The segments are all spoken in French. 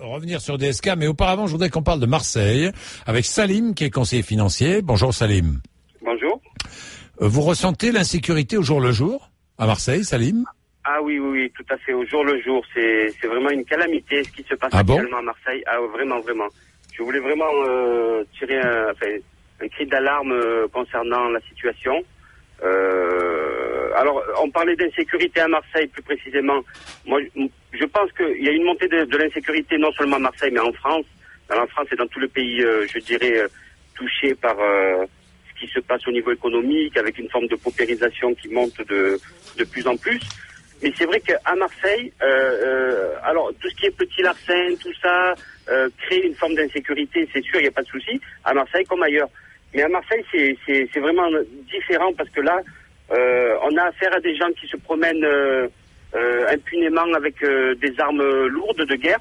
revenir sur DSK, mais auparavant, je voudrais qu'on parle de Marseille avec Salim, qui est conseiller financier. Bonjour Salim. Bonjour. Vous ressentez l'insécurité au jour le jour à Marseille, Salim? Ah oui, tout à fait, au jour le jour. C'est vraiment une calamité ce qui se passe actuellement à Marseille. Ah vraiment. Je voulais vraiment tirer un cri d'alarme concernant la situation. Alors, on parlait d'insécurité à Marseille plus précisément. Moi, je pense qu'il y a une montée de l'insécurité non seulement à Marseille, mais en France. En France et dans tout le pays, je dirais, touché par ce qui se passe au niveau économique, avec une forme de paupérisation qui monte de plus en plus. Mais c'est vrai qu'à Marseille, alors tout ce qui est petit larcin, tout ça, crée une forme d'insécurité, c'est sûr, il n'y a pas de souci, à Marseille comme ailleurs. Mais à Marseille, c'est vraiment différent parce que là, on a affaire à des gens qui se promènent impunément avec des armes lourdes de guerre,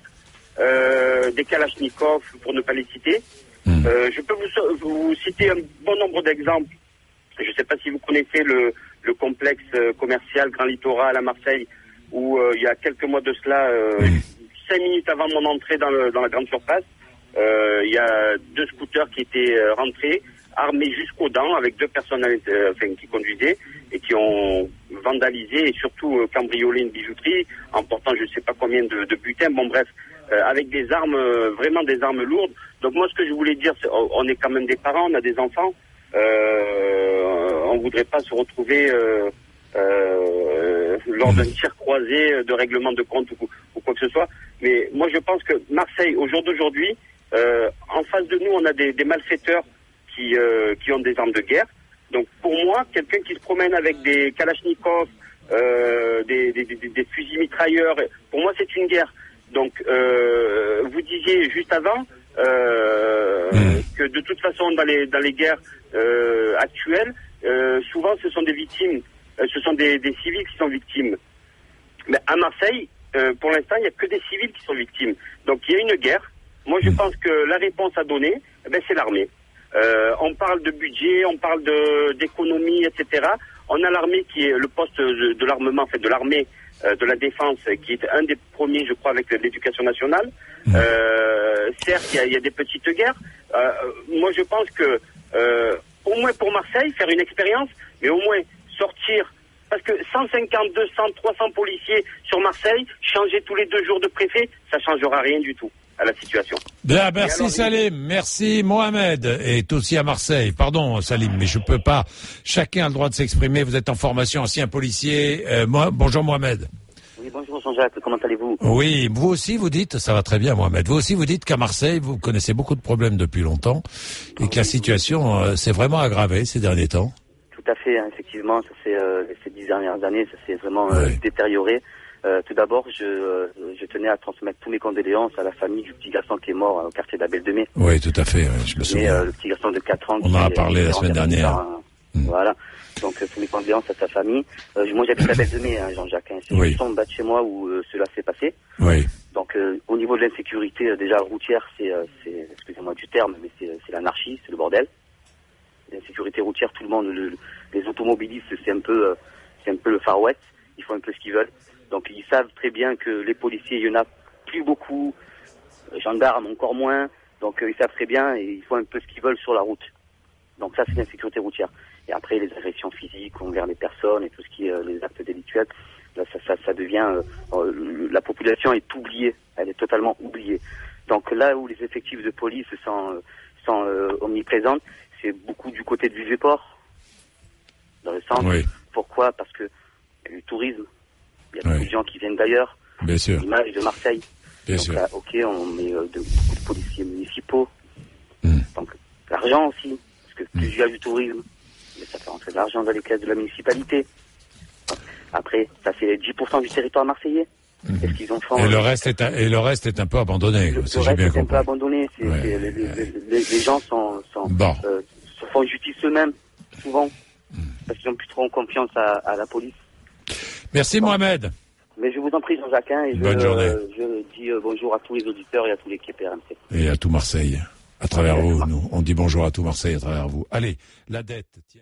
des kalachnikovs pour ne pas les citer. Je peux vous citer un bon nombre d'exemples. Je ne sais pas si vous connaissez le complexe commercial Grand Littoral à Marseille, où il y a quelques mois de cela, 5 minutes avant mon entrée dans la grande surface, il y a 2 scooters qui étaient rentrés, armés jusqu'aux dents, avec 2 personnes qui conduisaient et qui ont vandalisé et surtout cambriolé une bijouterie, emportant je ne sais pas combien de butins. Bon bref, avec des armes, vraiment des armes lourdes. Donc moi ce que je voulais dire, c'est, on est quand même des parents, on a des enfants. On voudrait pas se retrouver lors d'un tir croisé de règlement de compte ou quoi que ce soit. Mais moi je pense que Marseille, au jour d'aujourd'hui, en face de nous on a des malfaiteurs qui ont des armes de guerre. Donc pour moi, quelqu'un qui se promène avec des kalachnikovs, des fusils mitrailleurs, pour moi c'est une guerre. Donc vous disiez juste avant que de toute façon dans les guerres actuelles, souvent ce sont des victimes, ce sont des civils qui sont victimes. Mais à Marseille, pour l'instant, il n'y a que des civils qui sont victimes. Donc il y a une guerre. Moi je pense que la réponse à donner, c'est l'armée. On parle de budget, on parle d'économie, etc. On a l'armée qui est le poste de l'armement, de l'armée, de la défense, qui est un des premiers, je crois, avec l'éducation nationale. Certes, il y a des petites guerres. Moi, je pense que, au moins pour Marseille, faire une expérience, mais au moins sortir, parce que 150, 200, 300 policiers sur Marseille, changer tous les 2 jours de préfet, ça changera rien du tout à la situation. Bien, merci alors, Salim, merci Mohamed, est aussi à Marseille. Pardon Salim, mais je peux pas. Chacun a le droit de s'exprimer. Vous êtes en formation, ancien policier. Bonjour Mohamed. Oui, bonjour Jean-Jacques, comment allez-vous? Oui, vous aussi vous dites, ça va très bien Mohamed, vous aussi vous dites qu'à Marseille, vous connaissez beaucoup de problèmes depuis longtemps et que la situation s'est vraiment aggravée ces derniers temps. Tout à fait, hein, effectivement, ça fait ces 10 dernières années, ça s'est vraiment détérioré. Tout d'abord, je tenais à transmettre tous mes condoléances à la famille du petit garçon qui est mort au quartier d'Abel de Mai. Oui, tout à fait, je me souviens. Le petit garçon de 4 ans. On en a parlé la semaine dernière. Voilà, donc tous mes condoléances à sa famille. Moi j'habite à Abel de Mai, hein, Jean-Jacques. Hein. C'est juste en bas de chez moi où cela s'est passé. Oui. Donc au niveau de l'insécurité, déjà routière, c'est excusez-moi du terme, mais c'est l'anarchie, c'est le bordel. L'insécurité routière, tout le monde, les automobilistes, c'est un peu le Far West. Ils font un peu ce qu'ils veulent. Donc ils savent très bien que les policiers, il y en a plus beaucoup, les gendarmes encore moins. Donc ils savent très bien et ils font un peu ce qu'ils veulent sur la route. Donc ça c'est l'insécurité routière. Et après les agressions physiques envers les personnes et tout ce qui est les actes délictuels, là ça devient la population est oubliée, elle est totalement oubliée. Donc là où les effectifs de police sont omniprésents, c'est beaucoup du côté du Vieux-Port, dans le centre. Oui. Pourquoi? Parce que il y a du tourisme. Il y a beaucoup de gens qui viennent d'ailleurs. Bien sûr. L'image de Marseille. Bien donc sûr. Là, ok, on met beaucoup de policiers municipaux. Donc l'argent aussi, parce que plus il y a du tourisme, mais ça fait rentrer de l'argent dans les caisses de la municipalité. Après, ça fait 10% du territoire marseillais. Est-ce qu'ils ont fait et le reste est un peu abandonné. Le reste est un peu abandonné. Les gens se font justice eux-mêmes, souvent, parce qu'ils n'ont plus trop confiance à la police. Merci Mohamed. Mais je vous en prie Jean-Jacques, et bonne journée. Je dis bonjour à tous les auditeurs et à toute l'équipe RMC. Et à tout Marseille, à travers vous. Nous, on dit bonjour à tout Marseille à travers vous. Allez, la dette. Tiens.